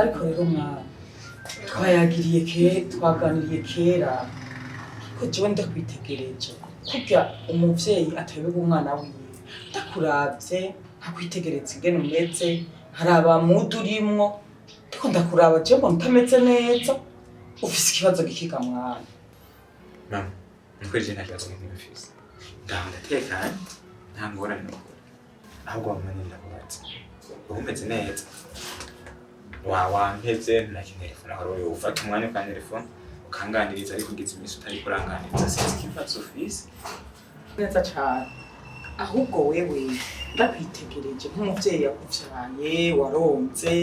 ariko rero mwana twaganiriye kera ko jewe ndakwitegereje kurya umuvyeyi atayobega umwana wiwe ndakuravye nkakwitegereza ingene umeze haraba mudu urimwo ndiko ndakuraba jewe mbona utameze neza ufise ikibazo gikiga mwana. Mama nukuri nta kibazo n'imwe mfise ndatekanye nta ngorane n'ukuri ahubwo mama ndakubatse umeze neza wampevye naki telefone aho rero ufata umwanya kwa telefone ukanganiriza ariko ugize iminsi utari kuranganiriza sinzi ikibazo ufise neza cyane ahubwo wewe ndakwitegereje nk'umuvyeyi yakuvyaye waronze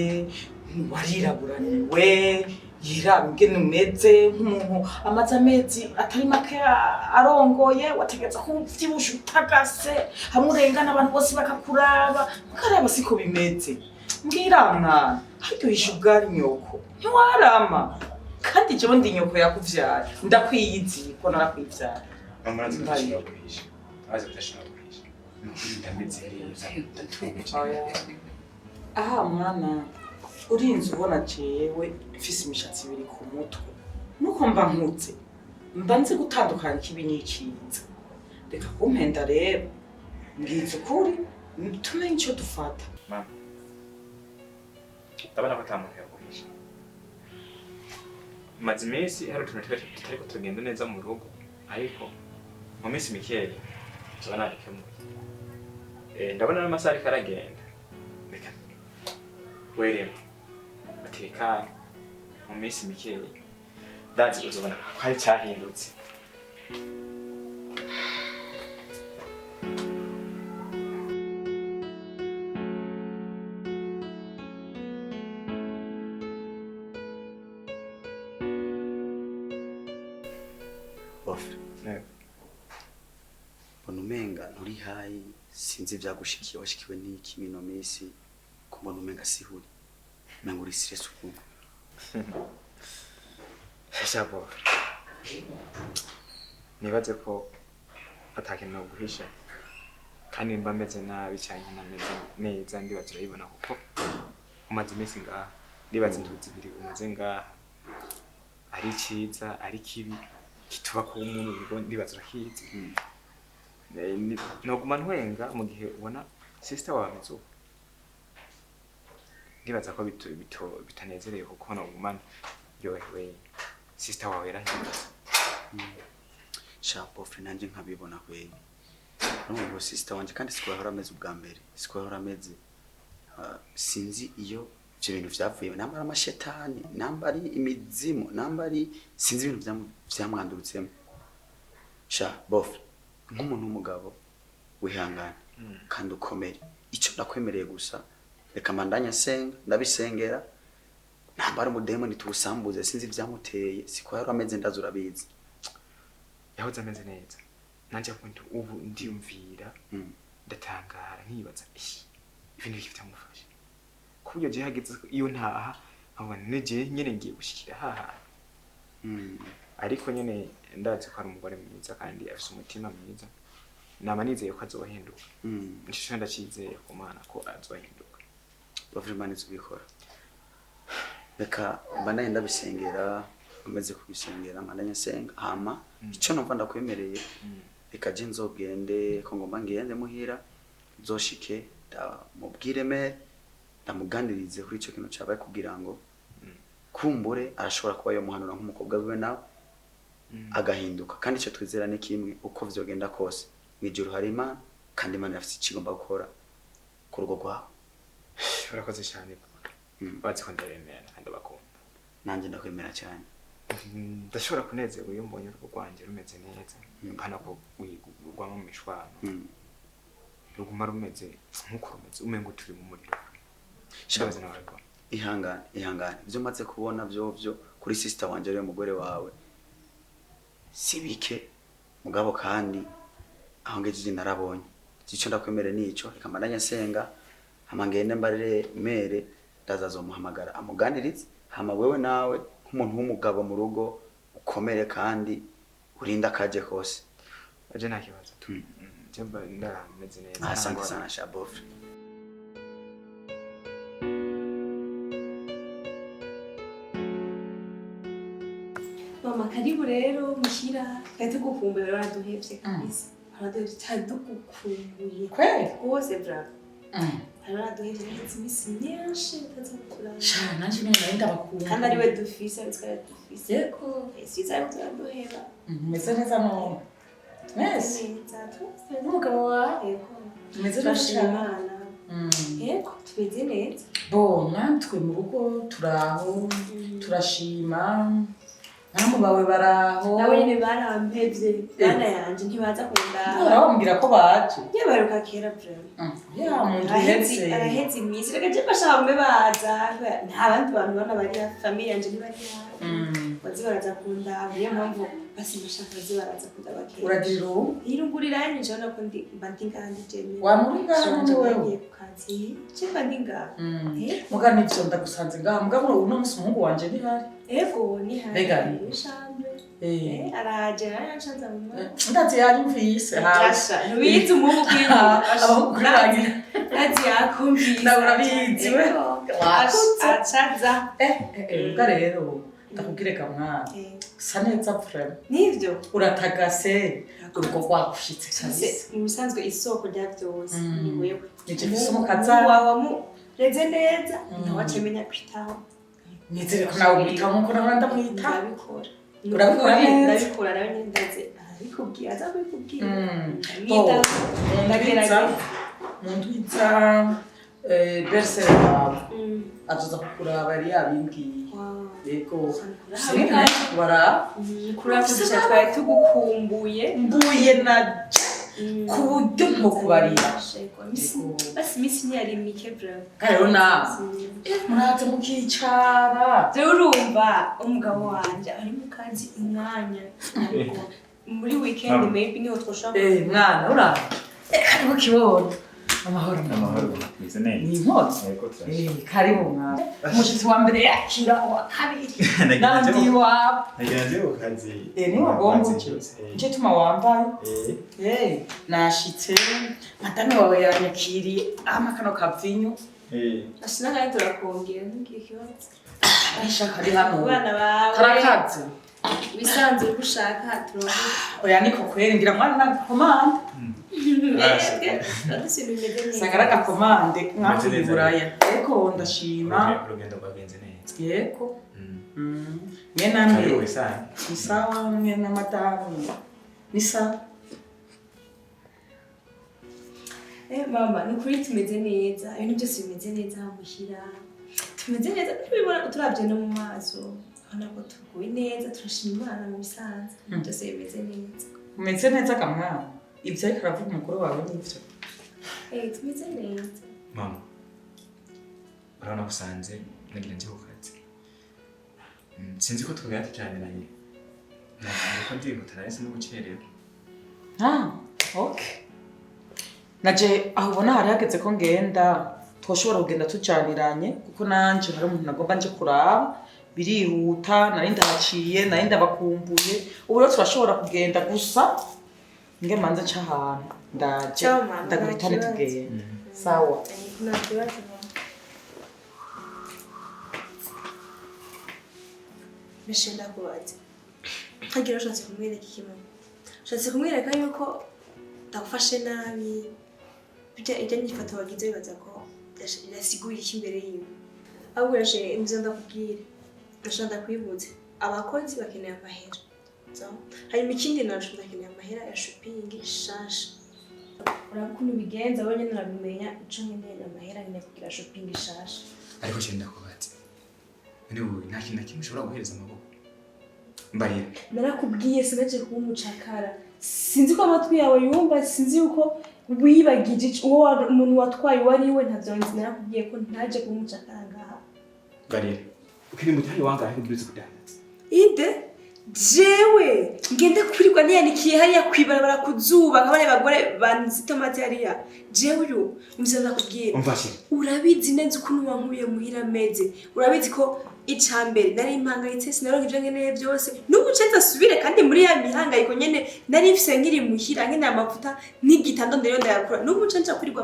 wariraburaniwe yirambwe numeze nk'umuntu amaze amezi atari make arongoye wategeza ko uvyibusha utagase hamwe urengana abantu bose bakakuraba mukaraba siko bimeze mbwira mwana haryohisha ubwari nyoko ntiwarama kandi jewe ndi nyoko yakuvyara ndakwiyizi ko narakwivyara mama ndakuhisha aza kudashaka kuhisha ndameze neza aha mwana urinze ubona jewe mfise imishatsi ibiri ku mutwe nuko mba nkutse mba nzi gutandukanya ikibi n'iciza reka kumpenda rero mbwiza ukuri tumenye ico dufata. Mama ndabona ko atamuntu yakuhisha maze iminsi hari utuntu tutariko tugenda neza mu rugo ariko mu minsi mikeya tubona bikemuye ndabona n'amasaha ariko aragenda reka werema batekanye mu minsi mikeya ndazi uzobona ko hari cyahindutse. Mbona umenga nturi hayi sinzi ivyagushikiye washikiwe n'iki mino misi kumbona umenga sihuri umenga uri stress ukuntu Shabo nibaze ko atakintu no guhisha kandi mba meze nabi cyane nameze neza ndibaze urayibona kuko umaze iminsi ngaha ndibaze intuzi ibiri umaze ngaha ari ciza ari kibi kituba ku umuntu bigo ndibaze urakizi noguma ntwenga mu gihe ubona sister wawe amezuba ndibaza ko bitanezereye kuko noguma yohewe sister wawe yarangiza shapo nanje nkabibona kweli n'uwo sister wanje kandi siko yahora ameze ubwa mbere siko yahora ameze sinzi iyo ivyo bintu vyavuye nambara amashetani nambari imizimu nambari sinzi ibintu vyamwandurutsemo sha bof nk'umuntu w'umugabo wihangana kandi ukomere ico nakwemereye gusa reka mandanya senga ndabisengera nambara umudemoni tuwusambuze sinzi ivyamuteye siko yahora ameze ndaza urabizi yahoze ameze neza nanje point ubu ndiyumvira ndatangara nkibaza ibintu biki byamufasha kubyo je hageze iyo ntaha abona neje nyene ngiye gushikira haha ariko nyene ndazi ko ari umugore mwiza kandi afise umutima mwiza nama nizeye ko azohinduka nshisho ndacizeye ku Mana ko azohinduka bavimana izubikora reka mbandanye ndabisengera umeze kubisengera mbandanye senga hama ico numva ndakwemereye reka je nzogende ko ngomba ngende muhira nzoshike ndamubwire me ndamuganirize kuri ico kintu cabaye kugira ngo kumbure arashobora kuba yo muhanura nk'umukobwa wiwe nawe agahinduka kandi ico twizera ni kimwe uko vyogenda kose mwijuru hari Imana kandi Imana yafise ikigomba gukora ku rugo rwawe. Urakoze cyane bazi ko ndaremera kandi bakunda nanje ndakwemera cyane ndashobora kunezerwa iyo mbonye urugo rwanje rumeze neza mpana ko wigurwamo mu mishwano ruguma rumeze nk'uko rumeze umengo turi mu muriro shabaze nawe ko ihangane ivyo maze kubona byo kuri sister wanje rero umugore wawe sibike mugabo kandi aho ngejeje narabonye ico ndakwemere nico reka mbandanya senga hama ngende mbarire mere ndazazomuhamagara amuganirize hama wewe nawe nk'umuntu w'umugabo mu rugo ukomere kandi urinda kaje kose aje nta kibazo jemba ndameze neza asante sana shabof karibu rero mushira twari tugukumbuye baraduhevye kabisa baraduhevye cyane tugukumbuye kweli rwose bravo baraduhevye ndetse imisi myinshi tutazakurana shana nanje nyine nari ndabakumbuye kandi ari we dufise twari dufise yego siza turaduheba meze neza none mwese n'umugabo wawe yego meze neza turashimana yego tumeze neza bo natwe mu rugo turaho turashima namu bawe baraho nawe nyine barampevye bana yanje ntibaza kundaba barabambwira ko baje yabaruka kera bravo ya muntu hetse araheze imisi reka je bashambe baza nta bandi bantu bana bari famille yanje ntibari bazi baraza kundaba niyo mpamvu basimbashaka bazi baraza kundaba kera uragira ubu irungurira yanyu njana ko mba ndi ngandi jeme wamuriga nanje wewe kazi cimba ndi ngaha mugani ivyo ndagusanze ngaha mugabo uno musi umuhungu wanje ntihari ego ni hari Begani. shambe araje aracanza mu mwana ndazi yanyumvise hasi ntubizi umuhungu abakurangira nazi yakumvise ndabura bizi we acaza ubwa rero ndakubwire ka mwana sa neza vrema nivyo uratagase urugo rwagushitse kabisa mu bisanzwe isoko rya byose ni wewe nije mfise umukaza wawe mureze neza ntawacemenya kwitaho nizere ko nawe umwitaho nkuko nahora ndamwitaho ndabikora urabikora neza ndabikora nawe nyine ndaze arabikubwira aza kubikubwira mundwiza bersere wawe azoza kukuraba yari yabimbwiye yego kurakugisha twari tugukumbuye mbuye na ku buryo bwo kubarira basi imisi ntiyari mike bravo rero nawe muraza mukicara rero urumva umugabo wanje ari mu kazi umwanya ariko muri weekend maybe niho twoshaka mwana uraje karibu kibona amahoro mwize neza ni impozi karibu mwana umushitsi wa mbere yakira uwa kabiri nandi wawe nagenze ku kazi ni wagomba icyo tuma wambaye nashitse madame wawe yanyakiriye amakano kavinyu asinagaye turakongera ntugiye kibazo ashaka ari hano abana bawe karakaze bisanzwe gushaka turongo oya niko kweri ngira mwana na komande sagara ka komande mwavuye buraya ariko ndashima urugendo rwagenze neza yego mwe namwe karibu sana ni sawa mwe na madamu ni sawa mama nukuri tumeze neza ibintu byose bimeze neza muhira tumeze neza tubibona turabye no mu maso urabona ko tuguwe neza turashima Imana mu bisanzwe byose bimeze neza umeze neza kamwana ibyo ariko aravuga umukuru wawe n'ibyo tumeze neza mama urabona ko usanze nagira njye ku kazi sinzi ko twagera tukiraniranye ntabwo ko ndihuta nahise no gukererwa okay naje aho ubona hari hageze ko ngenda twoshobora kugenda tujaniranye kuko nanje hari umuntu nagomba nje kuraba birihuta nari ndahaciye nari ndabakumbuye ubu rero turashobora kugenda gusa nge manza nca ahantu ndaje ndaguhitane tugenda sawa nta kibazo Mishenda kubaza nkagira ushatse kumwereka ikibazo ushatse kumwereka yuko ndagufashe nabi ijya nyifato wagize bibaza ko yasiguye iki imbere yiwe ahubwo yashe imvyo ndakubwira ndashaka kwibutse abakozi bakeneye amahera hanyuma ikindi nacu ndakeneye amahera ya shopping shasha urakunda bigenza wowe nyine urabimenya ico nkeneye amahera nyine kugira shopping shasha ariko cyenda kubatse ni wowe nta kintu kimwe ushobora guhereza amaboko mbarira narakubwiye sinaje kuba umucakara sinzi ko amatwi yawe yumva sinzi yuko wibagije uwo umuntu watwaye wari we ntavyo nzi narakubwiye ko ntaje kuba umucakara ngaha mbarira ukiri mutayi wangahe kubyutse kudandaza ide jewe ngende kurirwa niyanikiye hariya kwibarabara kuzuba nk'abane bagore banzi tomate hariya jewe uyu umvise nakubwiye umfashe urabizi neza ukuntu wankuye muhira meze urabizi ko icambere nari impangayitse sinaronka ivyo nkeneye byose n'ubu cenza asubire kandi muri ya mihangayiko nyene nari mfise nkiri muhira nkeneye amavuta n'igitando ndero ndayakura n'ubu cenza kurirwa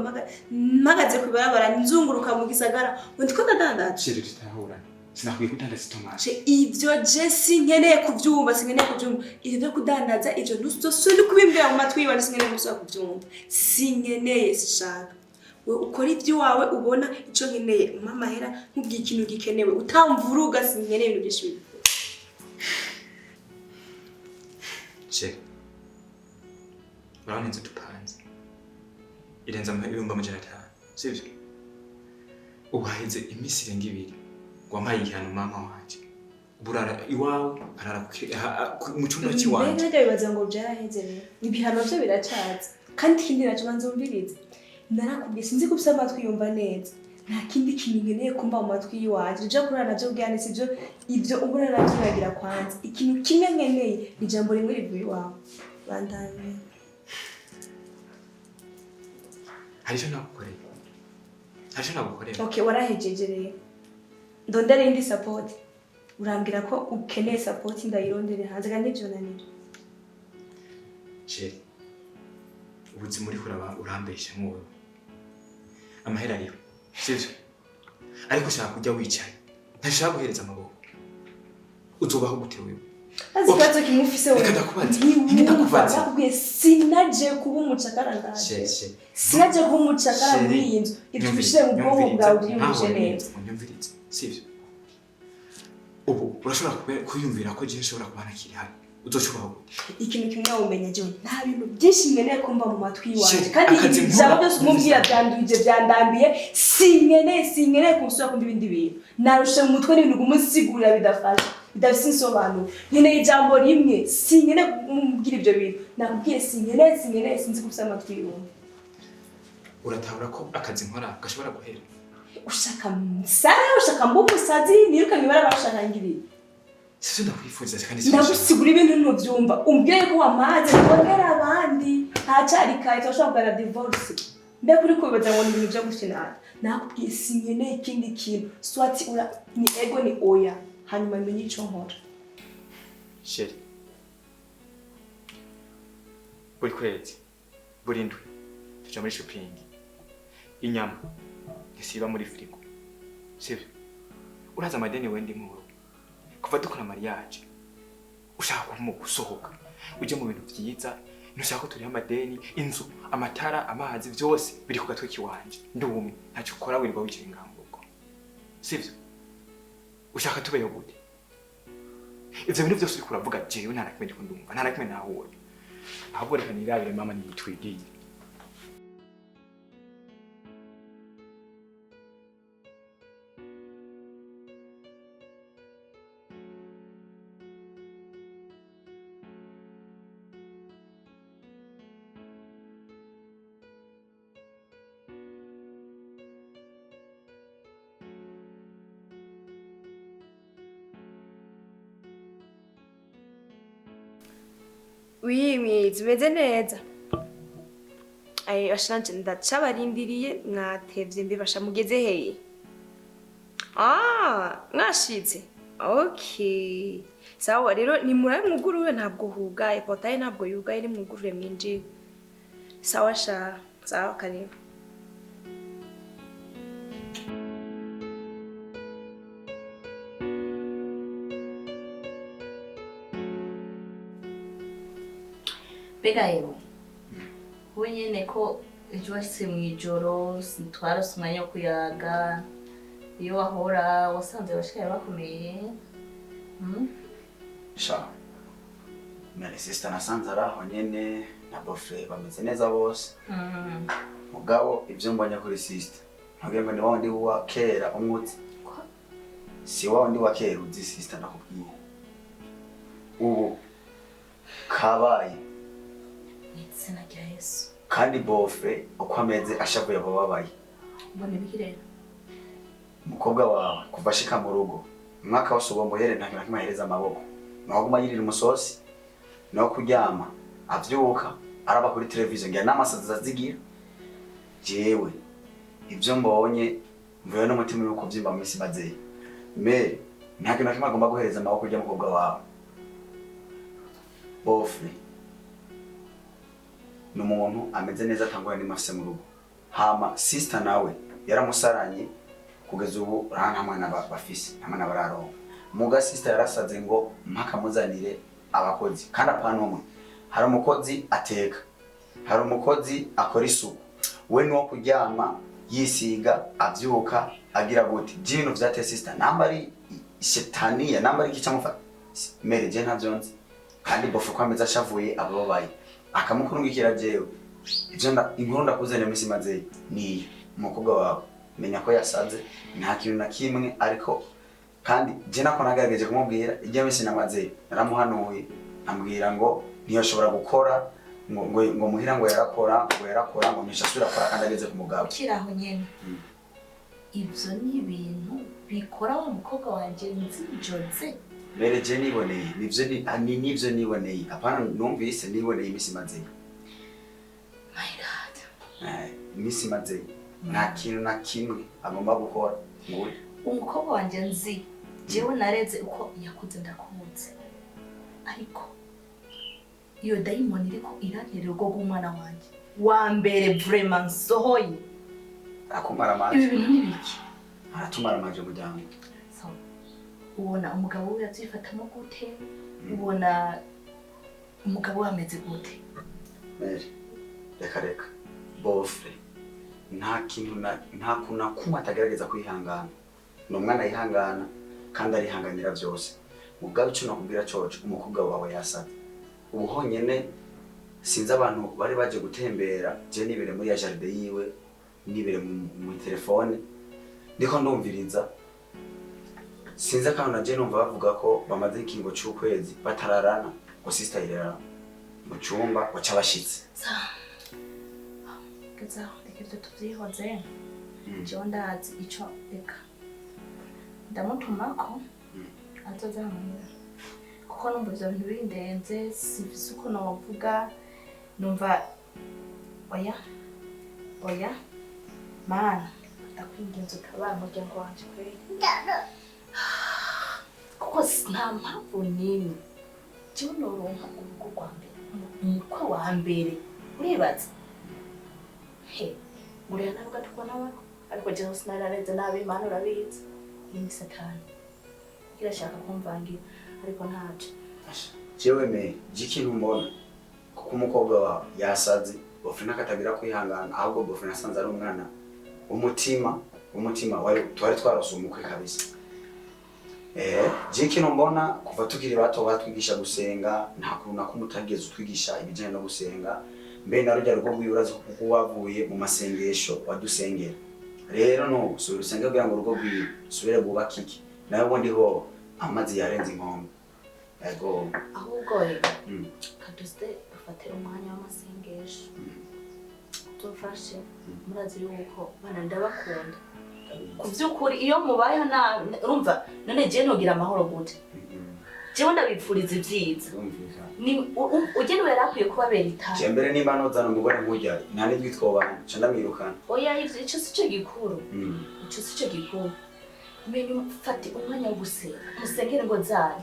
mpagaze kwibarabara nzunguruka mu gisagara ngo ndiko ndadandaje shiri tutahura sinakwiye kudandaza itomati. Ivyo je sinkeneye kuvyumva, sinkeneye kuvyumva. Ivyo byo kudandaza ivyo ntusubire kubimbwira mu matwi yiwe, sinkeneye gusubira kuvyumva. Sinkeneye sishaka. We ukora ivyo wawe ubona ico nkeneye, umpa amahera nkubwiye ikintu gikenewe. Utamvuruga sinkeneye ibintu byinshi. Che. Urabona inzu dupanze. Irenza ibihumbi 500. Sivyo? Ubaheze imisi irenga 2. Wampaye igihano mama wanje. Burara iwawe arara mu cyumba cy'iwanje. Mbega bibaza ngo byaraheze rero. Ibihano byo biracaza. Kandi ikindi naco banzumviriza. Narakubwiye sinzi kubisa amatwi yumva neza. Nta kindi kintu nkeneye kumva mu matwi yiwanje. Uje kurana navyo bwanise ivyo ubura navyibagira kwanza. Ikintu kimwe nkeneye ni jambo rimwe rivuye iwawe. Bandanye. Harijo nagukoreye. Okay, warahejeje rero. Ndondere indi support. Urambwira ko ukeneye support ndayirondere hanze kandi ivyo nanira. Chere. Ubuzima uri kuraba urambesha mwowe. Amahera ariho. Sivyo? Ariko ushaka kujya wicaye. Ntashaka guhereza amaboko. Uzobaho gute wewe? Azikazo kimufise wewe. Ndakubaza. Nakubwiye sinaje kuba umucakara ndaje. Sinaje kuba umucakara muri iyi nzu. Itubishire mu bwonko bwawe byiyumvise neza. Unyumvirize. Sivyo? Ubu urashobora kuyumvira ko je nshobora kubana kiri hano. Uzocubaho gute? Ikintu kimwe umenye je nta bintu byinshi nkeneye kumva mu matwi yiwanje. Kandi ijambo byose umubwira byanduje byandambiye sinkeneye kusura kumva ibindi bintu. Narushe mu mutwe n'ibintu gumusigurira bidafasha. Bidafise insobanuro. Nkeneye ijambo rimwe sinkeneye kumubwira ibyo bintu. Nakubwiye sinkeneye sinzi kubisa amatwi yiwanje. Uratabura ko akazi nkora gashobora guhera. Ushaka mbumusazi nirukanye barabashangiriye. Sisi ndakwifuza kandi ndagusigura ibintu ntubyumva. Umbwiye ko wamaze kubonera abandi ntacari kaye twashobora divorce. Mbe kuri kubibaza ngo ibintu byo gushina. Nakubwiye sinkeneye ikindi kintu. Swati ni ego ni oya. Hanyuma menye ico nkora. Sheri. Buri kwezi. Buri ndwi. Tuja muri shopping. Inyama. Ngisiba muri frigo. Sivyo? Uraza amadeni wendi mu kuva dukora mariage. Ushaka gusohoka. Uje mu bintu vyiza. Nushaka ko turi amadeni, inzu, amatara, amazi vyose biri ku gatwe kiwanje. Ndumwe ntaco ukora wirirwa wicira ingambuko. Sivyo? Ushaka tubeyo gute? Ivyo bintu vyose uri kuravuga jewe nta nakimwe ndiko ndumva, nta nakimwe nahura. Ahubwo reka nirabire mama nitwigiye. Wimi zimeze neza. Bashanje ndacabarindiriye mwatevye mbibasha mugeze heye. Mwashitse. Okay. Sawa rero ni murabe mwuguruwe ntabwo hugaye, portail ntabwo yugaye ni mwugurure mwinjiye. Sawa sha, sawa karibu. Bega yewe wenyene ko ejo washitse mwijoro twarose umwanya wo kuyaga iyo wahora wasanze abashikaye bakomeye Sha mere sister nasanze araho nyene na bofre bameze neza bose mugabo ivyo mbonye kuri sister ntabwo ngo ni wandi wa kera umutse si wandi wa kera uzi sister ndakubwiye ubu kabaye Sena rya Yesu. Kandi bofre uko ameze ashavuye abababaye. Mbone bikirera. Umukobwa wawe kuva ashika mu rugo. Umwaka wose uwo muhere nta kintu kimuhereza amaboko. Naho guma yirira umusosi. No kuryama avyuka araba kuri televiziyo ngira n'amasazi azigira. Jewe ivyo mbonye mvuye n'umutima yuko vyimba mu misi bazeye. Me nta kintu kimwe agomba guhereza amaboko urya mukobwa wawe. Bofre n'umuntu ameze neza atangura ni mafise mu rugo. Hama sister nawe yaramusaranye kugeza ubu nta mwana bafise nta mwana bararonka muga sister yarasaze ngo mpaka muzanire abakozi kandi apana umwe hari umukozi ateka hari umukozi akora isuku we no kuryama yisiga avyuka agira gute jino vyate sister nambari shetaniya nambari kicamufata mere je ntavyonzi kandi bofu kwameza ashavuye ababaye akamukurungikira jewe ivyo inkuru ndakuzanira misi maze ni umukobwa wawe menya ko yasaze nta kintu na kimwe ariko kandi je nako nagerageje kumubwira ijya misi namaze naramuhanuye ambwira ngo ntiyashobora gukora ngo muhira ngo yarakora ngo nishasura akora kandi ageze ku mugabo kiraho nyene ivyo ni ibintu bikora wa mukobwa wanje nzijoze mbere je niboneye nivyo niboneye apana numvise niboneye imisi maze my god imisi maze nta kintu na kimwe agomba gukora ngo umukobwa wanje nzi jewe nareze uko yakuze ndakuze ariko iyo daimoni iriko irantera urugo rw'umwana wanje wa mbere vraiment sohoye akumara amaje ibi bintu nibiki aratumara amaje mujyango so ubona umugabo we yazifatamo gute ubona umugabo we ameze gute Mary reka bofre nta kintu nta kuna kuma atagerageza kwihangana no mwana yihangana kandi arihanganira byose mugabe cyo nakubwira coco umukobwa wawe yasate ubu honyene sinzi abantu bari baje gutembera je nibere muri ya jardin yiwe nibere mu telefone ndiko ndumviriza sinzi akantu na je numva bavuga ko bamaze ikingo cy'ukwezi batararana ngo sister irera mu cyumba wacabashitse Gaza reka tuvyihoze jewe ndazi ico reka ndamutumako azoza hamwe kuko numva ivyo bintu bindenze sivise uko novuga numva oya mana ndakwinginze utabara umuryango wanje kweli kuko nta mpamvu n'imwe jewe noronka urugo rwa mbere umukwe wa mbere uribaza nguriya nawe ugatukwa n'abantu ariko jewe sinarareze nabi imana urabizi iyi ni satani irashaka kumvangira ariko ntaje jewe me jikintu mbona kuko umukobwa wawe yasaze bofre nakatagira kwihangana ahubwo bofre nasanze ari umwana umutima wari twari twarose umukwe kabisa jikintu mbona kuva tukiri bato batwigisha gusenga nta kuntu nakumutageze utwigisha ibijanye no gusenga mbe narujya rugo rw'iburazo kuko wavuye mu masengesho wadusengera rero no usubira usenga kugira ngo urugo rw'iwe usubire bubakike nawe ubundi ho amazi yarenze inkombe yego ahubwo kaduste dufate umwanya w'amasengesho tufashe murazi yuko bana ndabakunda ku by'ukuri iyo mubayeho urumva none je nogira amahoro gute jewe ndabipfuriza ibyiza ni ugenewe yarakwiye kubabera itaha cyembere nimba nozana umugore nkujya nta nidwi twobana ca ndamwirukana oya ivyo ico sico gikuru ico sico gikuru menye ufate umwanya wo gusenga musengere ngo zari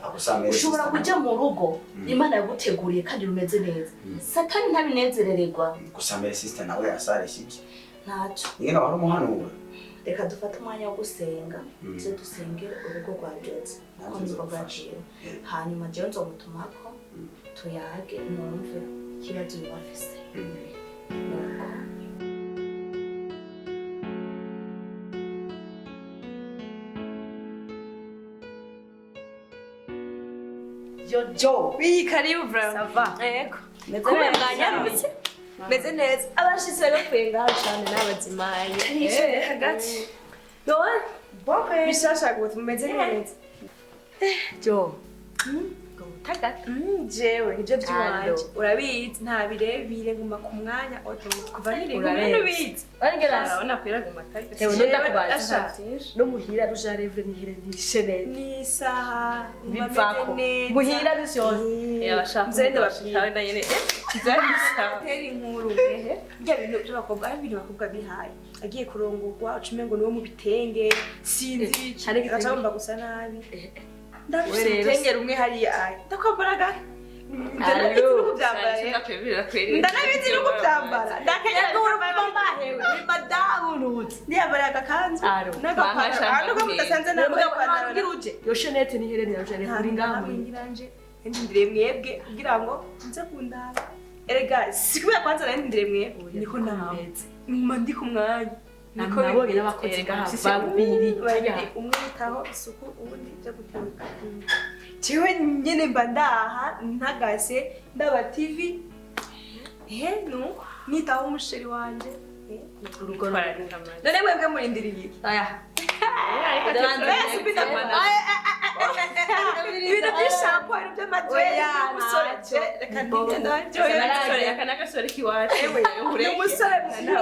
ushobora kuja mu rugo imana yaguteguriye kandi rumeze neza satani ntabinezerererwa gusamere sister nawe yasare shiki ntaco ingene wari umuhanura reka dufate umwanya wo gusenga tuze dusengere urugo rwa Jose kuko nzuba bwaciye hanyuma jewe nzomutumako tuyage numve ikibazo bafise Jo, oui, karibu bravo. Ça va. Eko. Meze meze neza. Abashitse no kwenga cyane n'abazimaye. Hagati. Doa. Boke. Bishasha gute meze neza. Jo. Tagata. Jewe ivyo by'iwanje. Urabizi nta birebire nguma ku mwanya kuva nkiri ngumene bizi. Arigera urabona kwira nguma tagata. Tewe no ndakubaza. No muhira rujarevre nihire nishene. Ni saha bivako. Muhira bisyose. Yabashaka. Nzende bashitawe na yene. Nzandisa. Teri inkuru ehe. Bya bintu by'abakobwa ari ibintu bakobwa bihaye. Agiye kurongorwa ucume ngo niwo mu bitenge sinzi acagomba gusa nabi. Ndabitenge rumwe hariya ndakwambaraga ndanabizi no kubyambara ndakenya ko urumva mahewe ni madamu nuti ndiyambara agakanzu n'agapantaro nuko mudasanze nambaye ipantaro uje yo shenete ni herene ya shenete uri ngaho ngiranje ndindire mwebwe kugira ngo nze kundaba erega sikubya kwanza ndindire mwebwe niko nameze mma ndi ku mwanya niko nabonye n'abakozi babiri umwe yitaho isuku ubundi byo guteka ciwe nyene mba ndaha ntagase ndaba TV no nitaho umusheri wanje urugo rw'akamara none mwebwe murindiriye aya ibintu by'ishampo ibintu by'amadrede umusore reka ndende aka n'agasore kiwacu umusore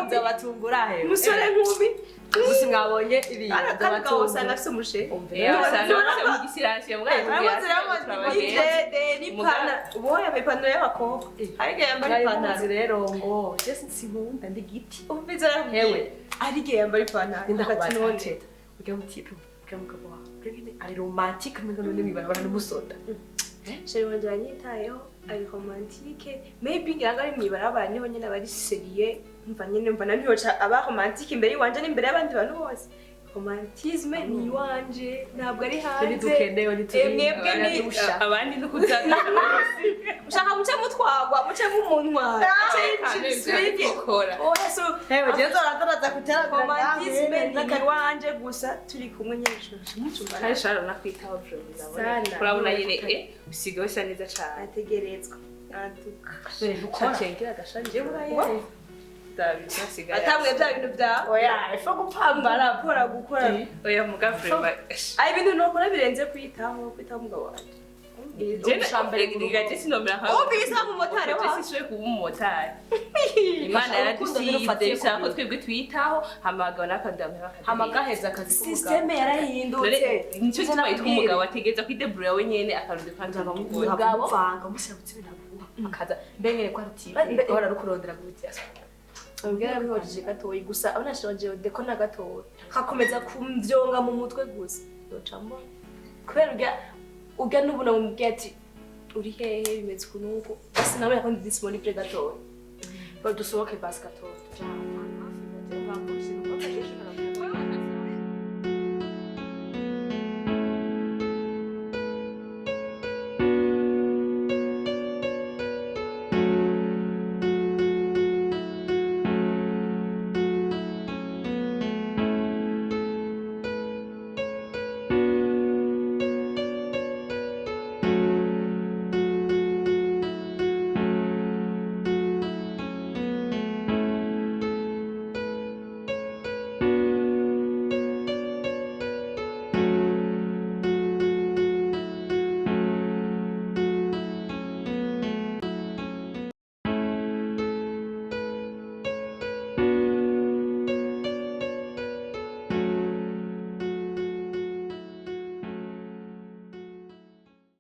byabatumbura he umusore nkumi gusa mwabonye ibintu kandi usanga afite umusheri usanga afite mu gisirasi mwaye idrede n'ipantaro ubu yambaye ipantaro y'abakobwa ariko yambaye ipantaro rero ngo jesi sinkunda ndi giti umviza hewe ariko yambaye ipantaro ndakubati ujya mu tipu ujya mu kabo ari romantique mbega none mwibarabara n'umusoda sheri wanje yanyitayeho ari romantique maybe ngira ngo ari mwibarabara niho nyene abari seriye mva nyene mva nanihoca aba romantique imbere yiwanje n'imbere y'abandi bantu bose romantisme ni iwanje ntabwo ari hanze dukendeyo mwebwe ni abandi no kuzana ushaka muce mutwagwa muce nk'umuntwara hewe jezo rataraza kutera romantisme ni iwanje gusa turi kumwe nyine kandi shara nakwitaho bro urabona nyine usigaye usa neza cyane ategerezwa antuka ukacengera gashanje buraye atamwe bya bintu byawe oya ifa gupambara gukora oya mugafrema ai ibintu nokora birenze kwitaho umugabo wanje ubisa mu motari wawe siswe kuba umumotari imana yaradusize bisaba ko twebwe twitaho hamagabo n'akadamu hamagaheza akazi systeme yarahindutse nicyo gituma yitwa umugabo ategeza kwidebura we nyene akarundi kandi umugabo vanga mushabutse binaguha akaza mbengere ko arutiye ahora rukurondera gutya ubwira bihojeje gatoyi gusa abonashije deko na gatoyi hakomeza kumvyonga mu mutwe gusa yocamo kubera ujya n'ubuna mu bwati uri hehe bimeze kunuko basi nawe yakondi disponible gatoyi badusohoke basi gatoyi